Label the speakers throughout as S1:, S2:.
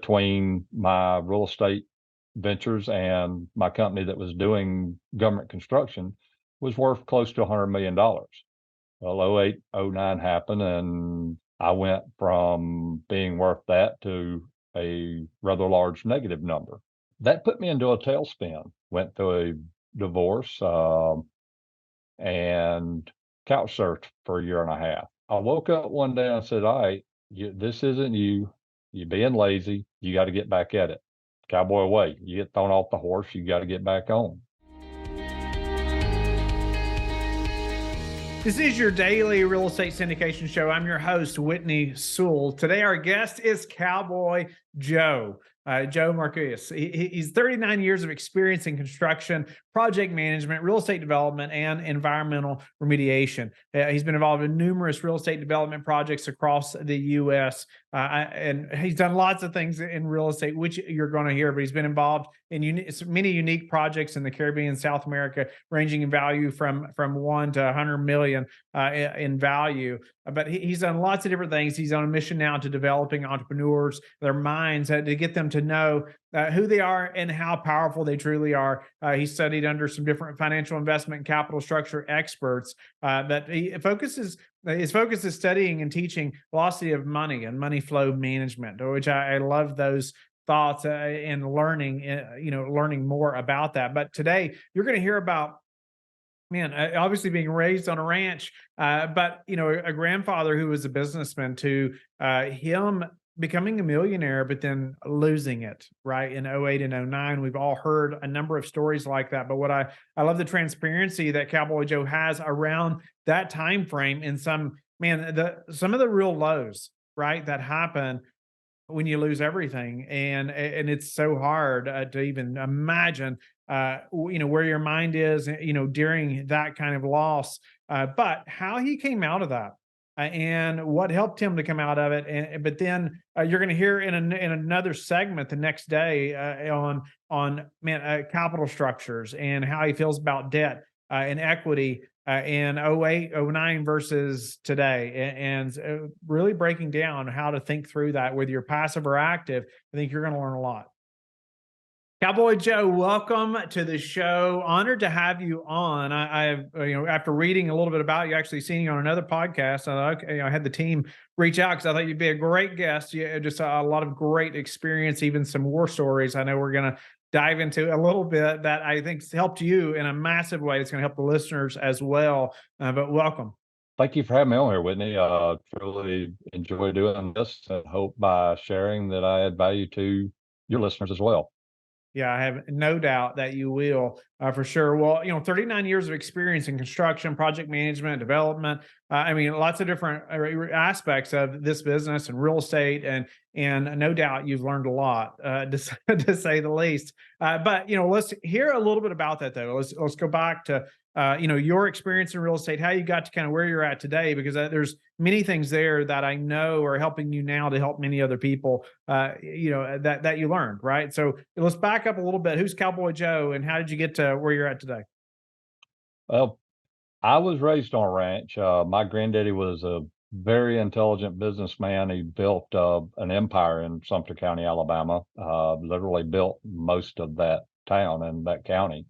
S1: between my real estate ventures and my company that was doing government construction was worth close to $100 million. Well, '08, '09 happened, and I went from being worth that to a rather large negative number. That put me into a tailspin. Went through a divorce and couch surfed for a year and a half. I woke up one day and I said, all right, this isn't you. You're being lazy. You got to get back at it. Cowboy way. You get thrown off the horse, you got to get back on.
S2: This is your daily real estate syndication show. I'm your host, Whitney Sewell. Today, our guest is Cowboy Joe. Joe Marques. He's 39 years of experience in construction, project management, real estate development, and environmental remediation. He's been involved in numerous real estate development projects across the U.S. And he's done lots of things in real estate, which you're going to hear, but he's been involved in many unique projects in the Caribbean and South America, ranging in value from 1 to 100 million in value. But he's done lots of different things. He's on a mission now to developing entrepreneurs, their minds, to get them to know who they are and how powerful they truly are. He studied under some different financial investment and capital structure experts. But his focus is studying and teaching velocity of money and money flow management, which I love those thoughts and learning more about that. But today you're going to hear about, obviously being raised on a ranch, but a grandfather who was a businessman, to him becoming a millionaire, but then losing it, right? In '08 and '09, we've all heard a number of stories like that. But what I love the transparency that Cowboy Joe has around that time frame, and some of the real lows, right, that happen when you lose everything, and it's so hard to even imagine where your mind is during that kind of loss, but how he came out of that and what helped him to come out of it. But then you're going to hear in another segment the next day on capital structures and how he feels about debt and equity in '08, '09 versus today, and really breaking down how to think through that, whether you're passive or active. I think you're going to learn a lot. Cowboy Joe, welcome to the show. Honored to have you on. I've after reading a little bit about you, actually seeing you on another podcast, I had the team reach out because I thought you'd be a great guest. You just a lot of great experience, even some war stories. I know we're going to dive into a little bit that I think's helped you in a massive way. It's going to help the listeners as well. But welcome.
S1: Thank you for having me on here, Whitney. Really enjoy doing this, and hope by sharing that I add value to your listeners as well.
S2: Yeah, I have no doubt that you will, for sure. Well, 39 years of experience in construction, project management, development. Lots of different aspects of this business and real estate, and no doubt you've learned a lot, to say the least. But let's hear a little bit about that, though. Let's go back to your experience in real estate, how you got to kind of where you're at today, because there's many things there that I know are helping you now to help many other people, that you learned, right? So let's back up a little bit. Who's Cowboy Joe, and how did you get to where you're at today?
S1: Well, I was raised on a ranch. My granddaddy was a very intelligent businessman. He built an empire in Sumter County, Alabama, literally built most of that town and that county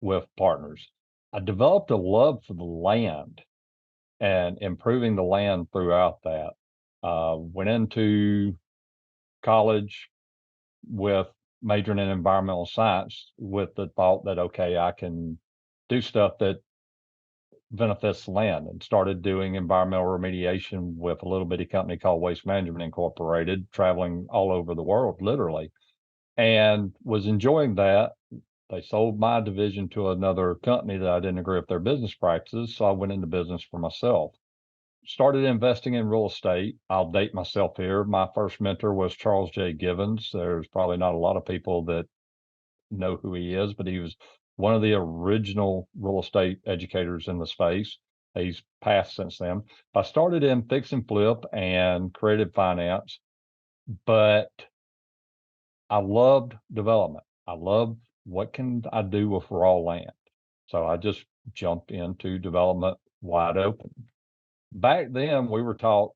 S1: with partners. I developed a love for the land and improving the land throughout that. Went into college with majoring in environmental science with the thought that, okay, I can do stuff that benefits the land, and started doing environmental remediation with a little bitty company called Waste Management Incorporated, traveling all over the world, literally, and was enjoying that. They sold my division to another company that I didn't agree with their business practices, so I went into business for myself. Started investing in real estate. I'll date myself here. My first mentor was Charles J. Givens. There's probably not a lot of people that know who he is, but he was one of the original real estate educators in the space. He's passed since then. I started in fix and flip and creative finance, but I loved development. I loved, what can I do with raw land? So I just jumped into development wide open. Back then, we were taught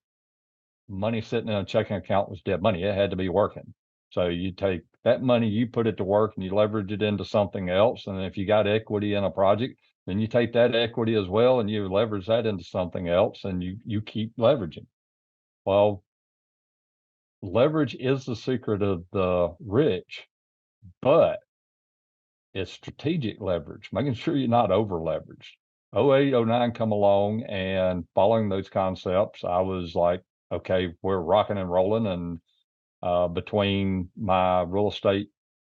S1: money sitting in a checking account was dead money. It had to be working. So you take that money, you put it to work and you leverage it into something else. And if you got equity in a project, then you take that equity as well and you leverage that into something else, and you keep leveraging. Well, leverage is the secret of the rich, but it's strategic leverage, making sure you're not over leveraged. 08, 09 come along, and following those concepts, I was like, okay, we're rocking and rolling. And between my real estate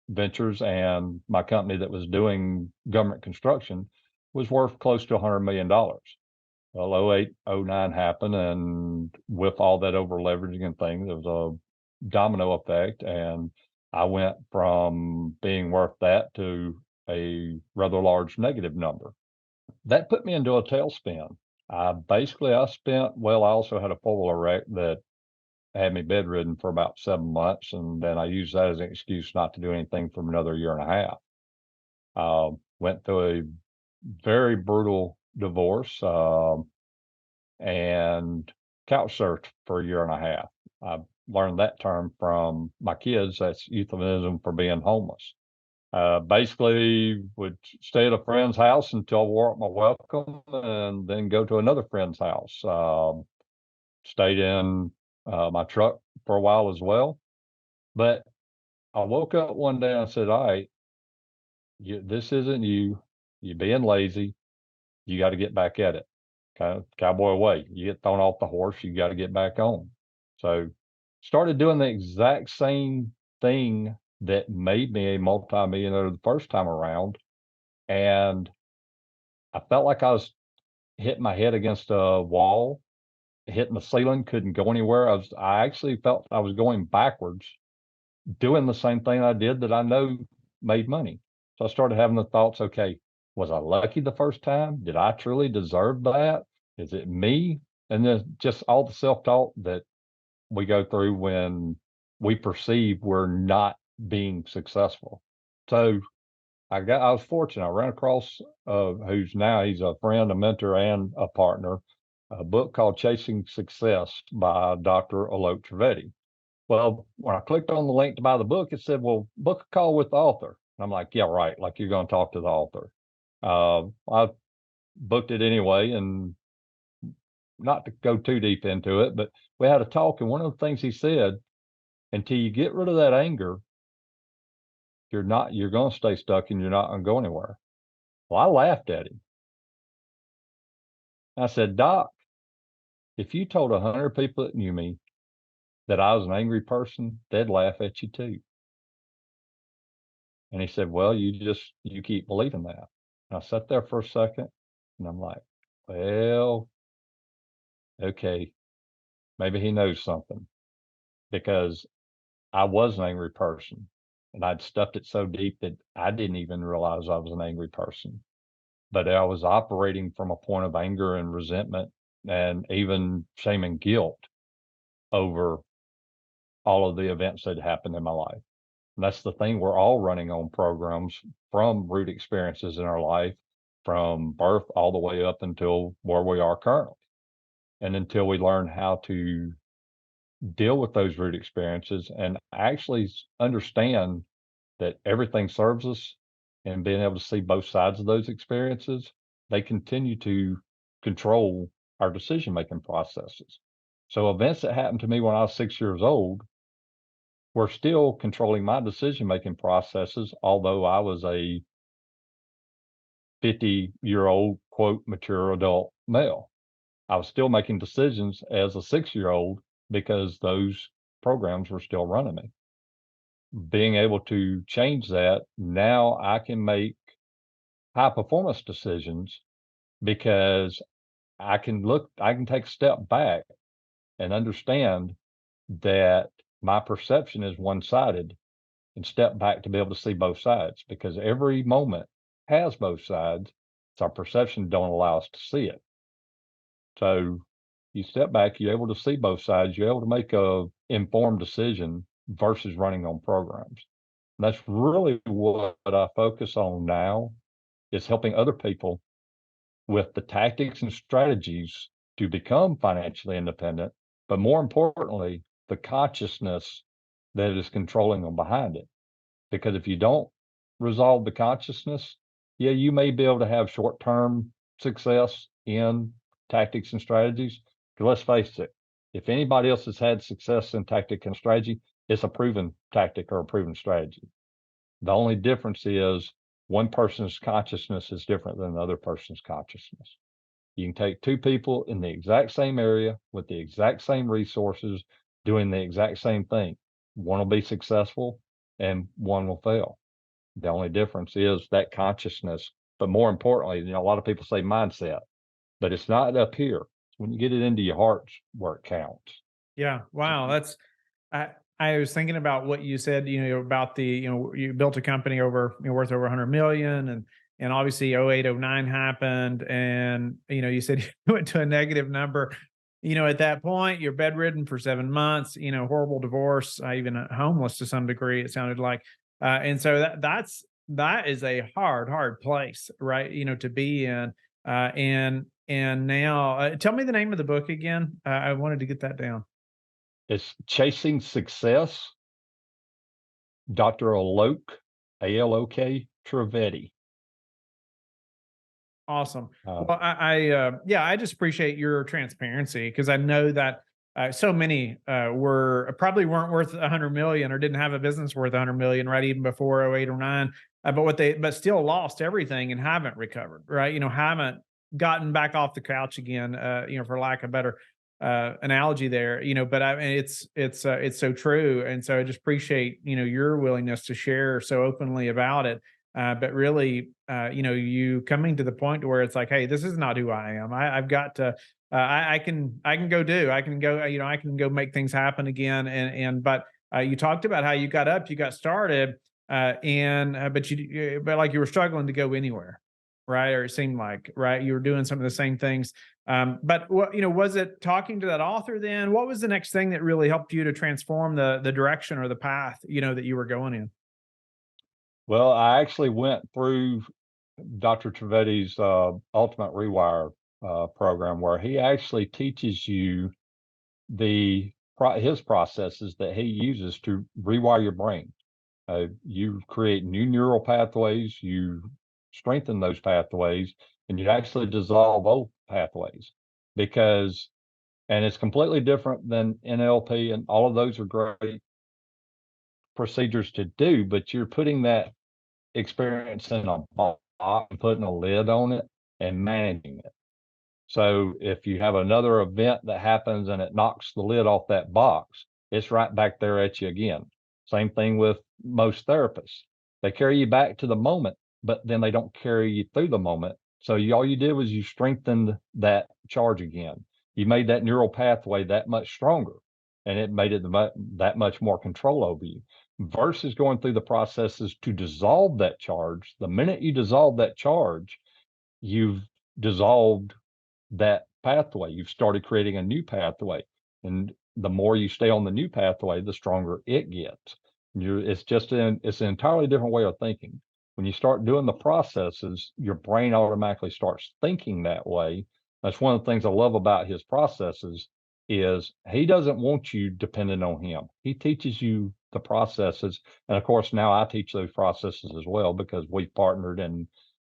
S1: ventures and my company that was doing government construction was worth close to $100 million. Well, 08, 09 happened, and with all that over leveraging and things, there was a domino effect, and I went from being worth that to a rather large negative number. That put me into a tailspin. I spent, well, I also had a four-wheeler wreck that had me bedridden for about 7 months, and then I used that as an excuse not to do anything for another year and a half. Went through a very brutal divorce, and couch surfed for a year and a half. I learned that term from my kids. That's euphemism for being homeless. Basically would stay at a friend's house until I wore out my welcome, and then go to another friend's house. Stayed in my truck for a while as well. But I woke up one day and I said, all right, this isn't you. You're being lazy. You got to get back at it. Kind of cowboy way. You get thrown off the horse, you got to get back on. So started doing the exact same thing that made me a multi-millionaire the first time around. And I felt like I was hitting my head against a wall, hitting the ceiling, couldn't go anywhere. I actually felt I was going backwards, doing the same thing I did that I know made money. So I started having the thoughts, okay, was I lucky the first time? Did I truly deserve that? Is it me? And then just all the self-talk that we go through when we perceive we're not being successful. So I was fortunate. I ran across he's a friend, a mentor, and a partner, a book called Chasing Success by Dr. Alok Trivedi. Well, when I clicked on the link to buy the book, it said, well, book a call with the author. And I'm like, yeah, right. Like you're going to talk to the author. I booked it anyway, and not to go too deep into it, but we had a talk. And one of the things he said, until you get rid of that anger, you're going to stay stuck and you're not going to go anywhere. Well, I laughed at him. I said, Doc, if you told 100 people that knew me that I was an angry person, they'd laugh at you too. And he said, well, you keep believing that. And I sat there for a second and I'm like, well, okay, maybe he knows something, because I was an angry person and I'd stuffed it so deep that I didn't even realize I was an angry person. But I was operating from a point of anger and resentment and even shame and guilt over all of the events that happened in my life. And that's the thing. We're all running on programs from root experiences in our life, from birth all the way up until where we are currently. And until we learn how to deal with those root experiences and actually understand that everything serves us, and being able to see both sides of those experiences, they continue to control our decision making processes. So events that happened to me when I was 6 years old were still controlling my decision making processes, although I was a 50-year-old, quote, mature adult male. I was still making decisions as a 6-year-old because those programs were still running me. Being able to change that, now I can make high performance decisions because I can take a step back and understand that my perception is one sided, and step back to be able to see both sides, because every moment has both sides. It's our perception don't allow us to see it. So you step back, you're able to see both sides, you're able to make a informed decision versus running on programs. And that's really what I focus on now, is helping other people with the tactics and strategies to become financially independent, but more importantly, the consciousness that is controlling them behind it. Because if you don't resolve the consciousness, yeah, you may be able to have short-term success in tactics and strategies. But let's face it, if anybody else has had success in tactic and strategy, it's a proven tactic or a proven strategy. The only difference is one person's consciousness is different than the other person's consciousness. You can take two people in the exact same area with the exact same resources doing the exact same thing. One will be successful and one will fail. The only difference is that consciousness. But more importantly, a lot of people say mindset, but it's not up here. When you get it into your heart where it counts.
S2: Yeah. Wow. That's I I was thinking about what you said, about you built a company over, worth over 100 million, and obviously 08, 09 happened, and you said you went to a negative number. At that point, you're bedridden for 7 months, horrible divorce, even homeless to some degree, it sounded like. And so that is a hard place, right? To be in. And now, tell me the name of the book again. I wanted to get that down.
S1: It's Chasing Success, Dr. Alok Trivedi.
S2: Awesome.
S1: Uh,
S2: Well, yeah, I just appreciate your transparency, because I know that so many probably weren't worth 100 million, or didn't have a business worth 100 million, right? Even before 08 or 09, but still lost everything and haven't recovered, right? Haven't gotten back off the couch again, for lack of better analogy there, but it's so true. And so I just appreciate, your willingness to share so openly about it. But really, you coming to the point to where it's like, hey, this is not who I am. I've got to, I can go do, I can go, I can go make things happen again. But you talked about how you got up, you got started, but like you were struggling to go anywhere, right? Or it seemed like, right, you were doing some of the same things. But what, was it talking to that author then? What was the next thing that really helped you to transform the direction or the path, that you were going in?
S1: well, I actually went through Dr. Trivedi's Ultimate Rewire program, where he actually teaches you his processes that he uses to rewire your brain. You create new neural pathways, you strengthen those pathways, and you actually dissolve old pathways because, and it's completely different than NLP, and all of those are great procedures to do, but you're putting that experience in a box and putting a lid on it and managing it. So if you have another event that happens and it knocks the lid off that box, it's right back there at you again. Same thing with most therapists. They carry you back to the moment, but then they don't carry you through the moment. So all you did was you strengthened that charge again. You made that neural pathway that much stronger, and it made it that much more control over you versus going through the processes to dissolve that charge. The minute you dissolve that charge, you've dissolved that pathway. You've started creating a new pathway. And the more you stay on the new pathway, the stronger it gets. It's an entirely different way of thinking. When you start doing the processes, your brain automatically starts thinking that way. That's one of the things I love about his processes is he doesn't want you dependent on him. He teaches you the processes. And of course, now I teach those processes as well because we've partnered and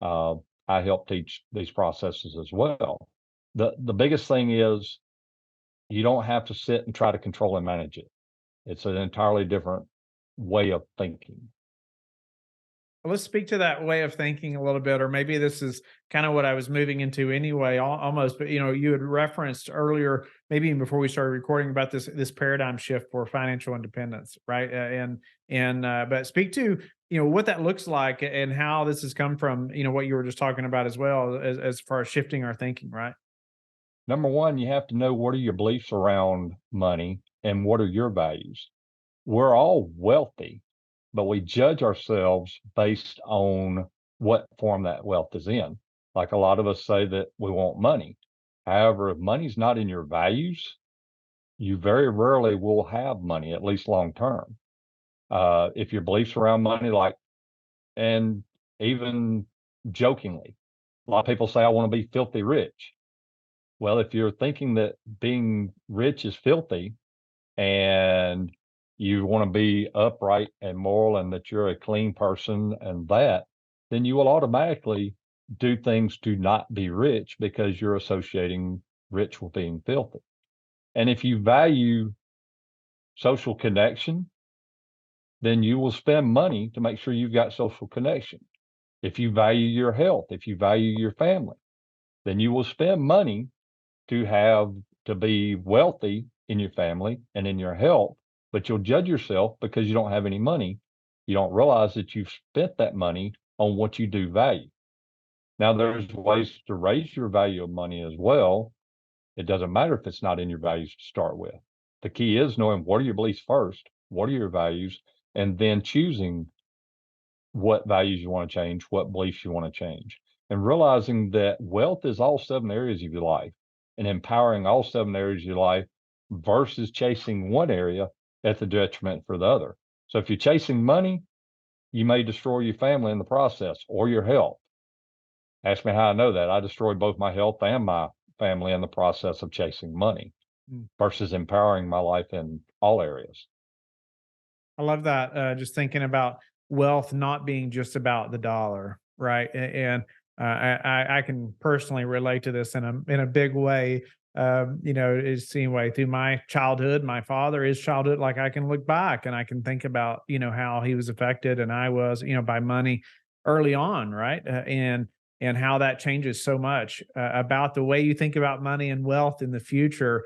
S1: I help teach these processes as well. The biggest thing is you don't have to sit and try to control and manage it. It's an entirely different way of thinking.
S2: Let's speak to that way of thinking a little bit, or maybe this is kind of what I was moving into anyway, almost. But you had referenced earlier, maybe even before we started recording, about this paradigm shift for financial independence, right? But speak to what that looks like and how this has come from what you were just talking about as well, as far as shifting our thinking, right?
S1: Number one, you have to know what are your beliefs around money and what are your values. We're all wealthy, but we judge ourselves based on what form that wealth is in. Like a lot of us say that we want money. However, if money's not in your values, you very rarely will have money, at least long term. If your beliefs around money, and even jokingly, a lot of people say, I want to be filthy rich. Well, if you're thinking that being rich is filthy and you want to be upright and moral and that you're a clean person and that, then you will automatically do things to not be rich because you're associating rich with being filthy. And if you value social connection, then you will spend money to make sure you've got social connection. If you value your health, if you value your family, then you will spend money to be wealthy in your family and in your health, but you'll judge yourself because you don't have any money. You don't realize that you've spent that money on what you do value. Now, there's ways to raise your value of money as well. It doesn't matter if it's not in your values to start with. The key is knowing what are your beliefs first, what are your values, and then choosing what values you want to change, what beliefs you want to change, and realizing that wealth is all 7 areas of your life and empowering all 7 areas of your life versus chasing one area at the detriment for the other. So if you're chasing money, you may destroy your family in the process or your health. Ask me how I know that. I destroyed both my health and my family in the process of chasing money versus empowering my life in all areas.
S2: I love that. Just thinking about wealth not being just about the dollar, right? And I can personally relate to this in a big way. It's seen way through my childhood, my father, his childhood. Like I can look back and I can think about how he was affected and I was by money early on, right? And how that changes so much about the way you think about money and wealth in the future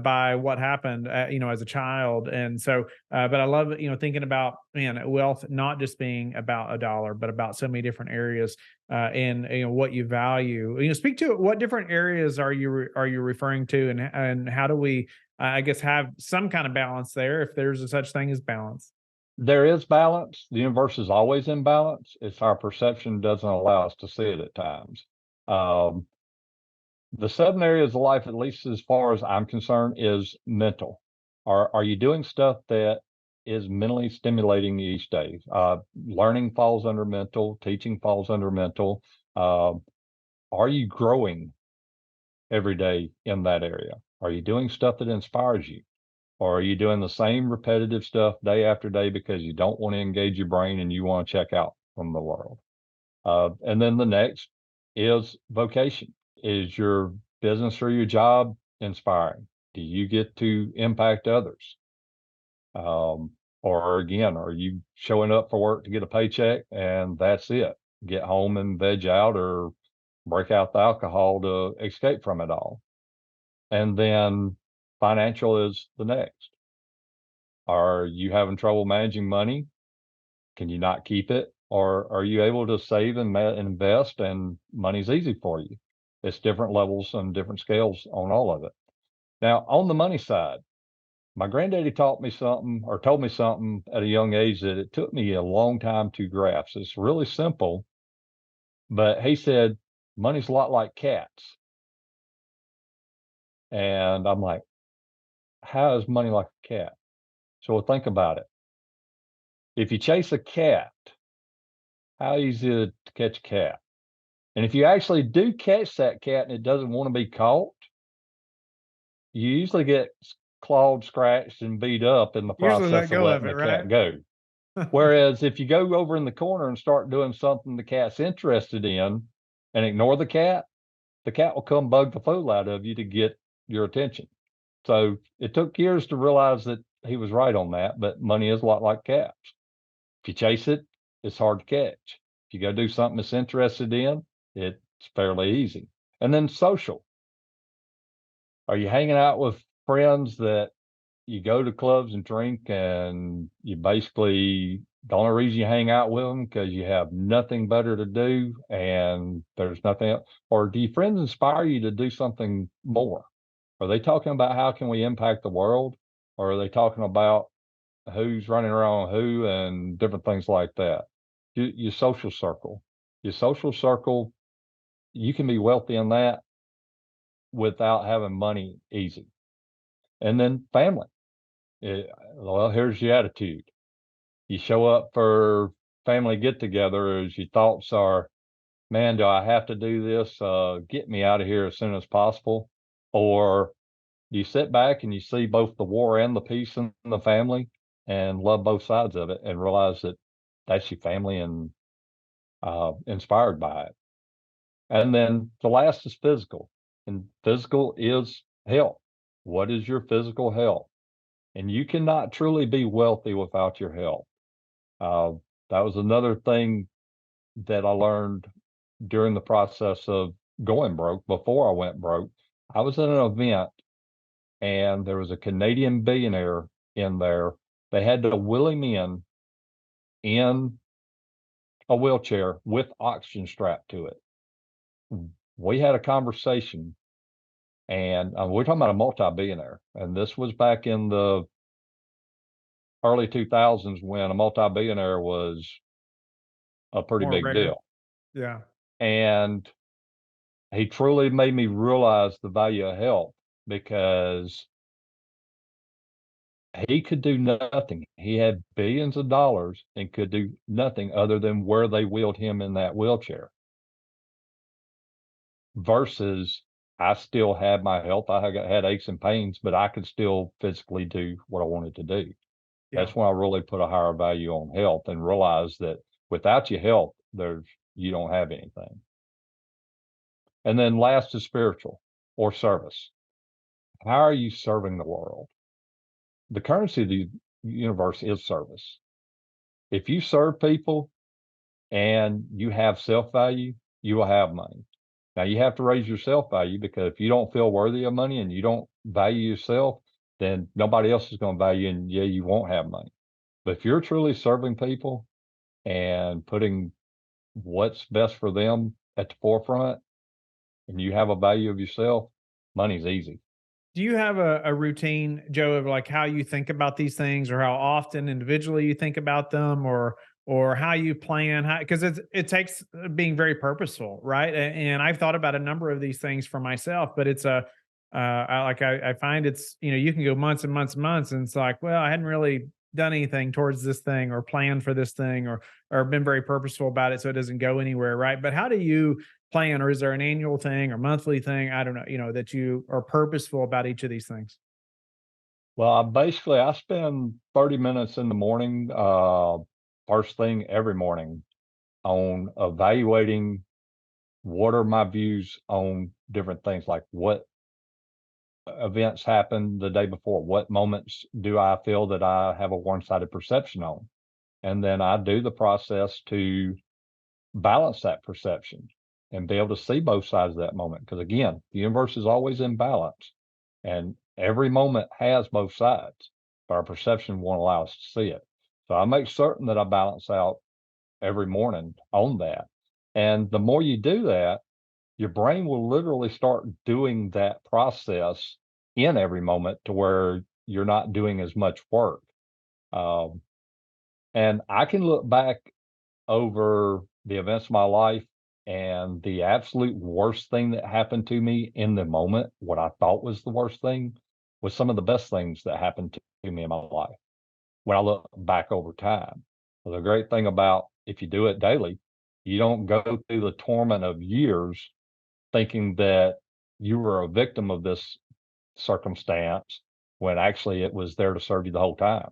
S2: by what happened, as a child. And so, but I love, thinking about, man, wealth not just being about a dollar, but about so many different areas and what you value. Speak to what different areas are you referring to, and how do we, I guess, have some kind of balance there if there's a such thing as balance?
S1: There is balance. The universe is always in balance. It's our perception doesn't allow us to see it at times. Um, the 7 areas of life, at least as far as I'm concerned, is mental. Are you doing stuff that is mentally stimulating you each day? Learning falls under mental, teaching falls under mental. Uh, are you growing every day in that area? Are you doing stuff that inspires you? Or are you doing the same repetitive stuff day after day because you don't want to engage your brain and you want to check out from the world? And then the next is vocation. Is your business or your job inspiring? Do you get to impact others? Or again, are you showing up for work to get a paycheck and that's it? Get home and veg out or break out the alcohol to escape from it all. And then financial is the next. Are you having trouble managing money? Can you not keep it? Or are you able to save and invest and money's easy for you? It's different levels and different scales on all of it. Now, on the money side, my granddaddy taught me something or told me something at a young age that it took me a long time to grasp. It's really simple, but he said, money's a lot like cats. And I'm like, how is money like a cat? So think about it. If you chase a cat, how easy is it to catch a cat? And if you actually do catch that cat and it doesn't want to be caught, you usually get clawed, scratched, and beat up in the
S2: Usually let
S1: process of
S2: go of
S1: letting
S2: it,
S1: the
S2: right?
S1: cat go. Whereas if you go over in the corner and start doing something the cat's interested in and ignore the cat will come bug the fool out of you to get your attention. So it took years to realize that he was right on that, but money is a lot like cats. If you chase it, it's hard to catch. If you go do something it's interested in, it's fairly easy. And then social. Are you hanging out with friends that you go to clubs and drink and you basically the only reason you hang out with them because you have nothing better to do and there's nothing else? Or do your friends inspire you to do something more? Are they talking about how can we impact the world? Or are they talking about who's running around who and different things like that? Your social circle. Your social circle, you can be wealthy in that without having money easy. And then family. Well, here's your attitude. You show up for family get together as your thoughts are, man, do I have to do this? Get me out of here as soon as possible. Or you sit back and you see both the war and the peace in the family and love both sides of it and realize that that's your family and inspired by it. And then the last is physical, and physical is health. What is your physical health? And you cannot truly be wealthy without your health. Uh, that was another thing that I learned during the process of going broke. Before I went broke, I was at an event and there was a Canadian billionaire in there. They had to wheel him in a wheelchair with oxygen strapped to it. We had a conversation, and we're talking about a multi-billionaire. And this was back in the early 2000s when a multi-billionaire was a pretty
S2: More
S1: big
S2: rare.
S1: deal.
S2: Yeah.
S1: And he truly made me realize the value of health because he could do nothing. He had billions of dollars and could do nothing other than where they wheeled him in that wheelchair. Versus I still had my health. Had aches and pains, but I could still physically do what I wanted to do.
S2: Yeah.
S1: That's when I really put a higher value on health and realized that without your health, you don't have anything. And then last is spiritual or service. How are you serving the world? The currency of the universe is service. If you serve people and you have self value, you will have money. Now you have to raise your self value, because if you don't feel worthy of money and you don't value yourself, then nobody else is going to value you, and yeah, you won't have money. But if you're truly serving people and putting what's best for them at the forefront and you have a value of yourself, money's easy.
S2: Do you have a routine, Joe, of like how you think about these things, or how often individually you think about them, or how you plan? Because it takes being very purposeful, right? And I've thought about a number of these things for myself, but it's I find it's, you can go months and months and months, and it's like, well, I hadn't really done anything towards this thing or planned for this thing, or been very purposeful about it, so it doesn't go anywhere, right? But how do you plan, or is there an annual thing or monthly thing? I don't know, that you are purposeful about each of these things.
S1: Well, I spend 30 minutes in the morning, first thing every morning, on evaluating what are my views on different things, like what events happened the day before, what moments do I feel that I have a one-sided perception on, and then I do the process to balance that perception and be able to see both sides of that moment. Because again, the universe is always in balance and every moment has both sides, but our perception won't allow us to see it. So I make certain that I balance out every morning on that. And the more you do that, your brain will literally start doing that process in every moment to where you're not doing as much work. Um, and I can look back over the events of my life, and the absolute worst thing that happened to me in the moment, what I thought was the worst thing, was some of the best things that happened to me in my life when I look back over time. Well, the great thing about if you do it daily, you don't go through the torment of years thinking that you were a victim of this circumstance when actually it was there to serve you the whole time.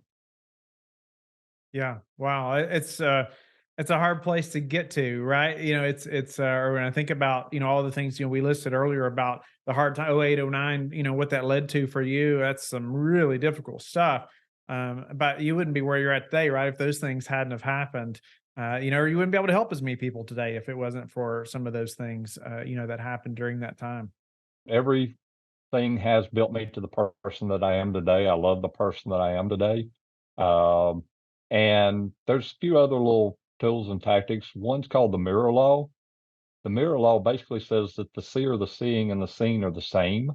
S2: Yeah. Wow. It's a hard place to get to, right? Or when I think about, all the things, we listed earlier about the hard time, 08, 09, what that led to for you, that's some really difficult stuff. But you wouldn't be where you're at today, right? If those things hadn't have happened, or you wouldn't be able to help as many people today if it wasn't for some of those things, that happened during that time.
S1: Everything has built me to the person that I am today. I love the person that I am today. Um, and there's a few other little tools and tactics. One's called the mirror law. The mirror law basically says that the seer, the seeing, and the seen are the same.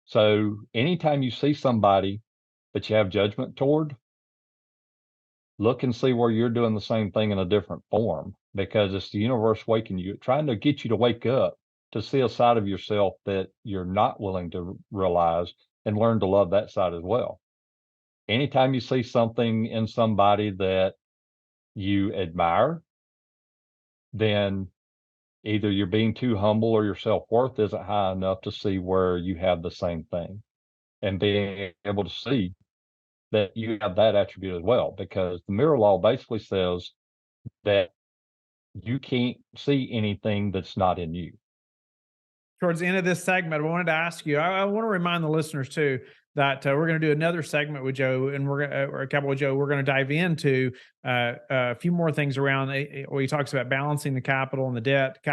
S1: So anytime you see somebody that you have judgment toward, look and see where you're doing the same thing in a different form, because it's the universe waking you, trying to get you to wake up to see a side of yourself that you're not willing to realize and learn to love that side as well. Anytime you see something in somebody that you admire, then either you're being too humble or your self-worth isn't high enough to see where you have the same thing, and being able to see that you have that attribute as well, because the mirror law basically says that you can't see anything that's not in you.
S2: Towards the end of this segment, I wanted to ask you, I want to remind the listeners too, that we're going to do another segment with Joe, and we're going or Cowboy Joe. We're going to dive into a few more things around where he talks about balancing the capital and the debt,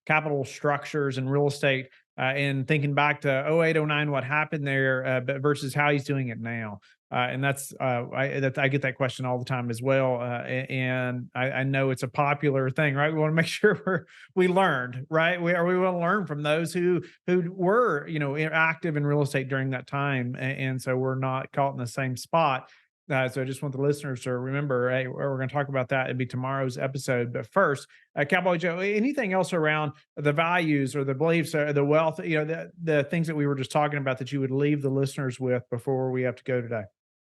S2: capital structures and real estate, and thinking back to 08, 09, what happened there, but versus how he's doing it now. And that's I get that question all the time as well, and I know it's a popular thing, right? We want to make sure we learned, right? We want to learn from those who were active in real estate during that time, and so we're not caught in the same spot. So I just want the listeners to remember, hey, we're going to talk about that. It'd be tomorrow's episode. But first, Cowboy Joe, anything else around the values or the beliefs or the wealth, the things that we were just talking about that you would leave the listeners with before we have to go today?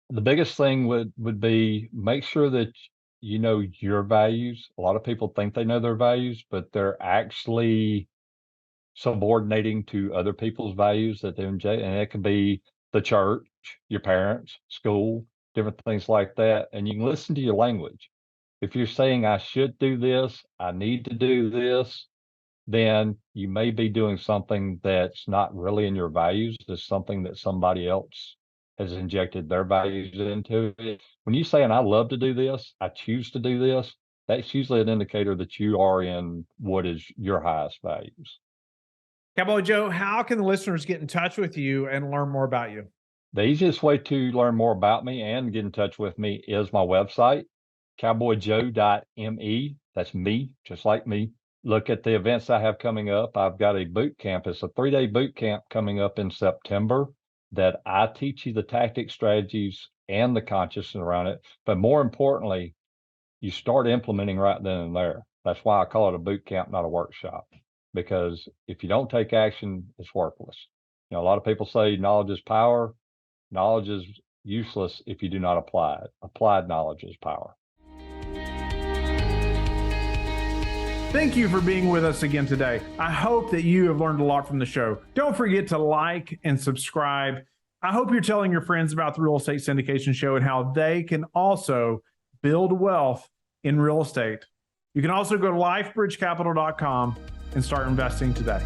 S1: The biggest thing would be make sure that you know your values. A lot of people think they know their values, but they're actually subordinating to other people's values that they enjoy. And it can be the church, your parents, school, different things like that. And you can listen to your language. If you're saying, I should do this, I need to do this, then you may be doing something that's not really in your values. It's something that somebody else has injected their values into it. When you saying, I love to do this, I choose to do this, that's usually an indicator that you are in what is your highest values.
S2: Cowboy Joe, how can the listeners get in touch with you and learn more about you?
S1: The easiest way to learn more about me and get in touch with me is my website, cowboyjoe.me. That's me, just like me. Look at the events I have coming up. I've got a boot camp. It's a 3-day boot camp coming up in September that I teach you the tactics, strategies, and the consciousness around it. But more importantly, you start implementing right then and there. That's why I call it a boot camp, not a workshop, because if you don't take action, it's worthless. A lot of people say knowledge is power. Knowledge is useless if you do not apply it. Applied knowledge is power.
S2: Thank you for being with us again today. I hope that you have learned a lot from the show. Don't forget to like and subscribe. I hope you're telling your friends about the Real Estate Syndication Show and how they can also build wealth in real estate. You can also go to lifebridgecapital.com and start investing today.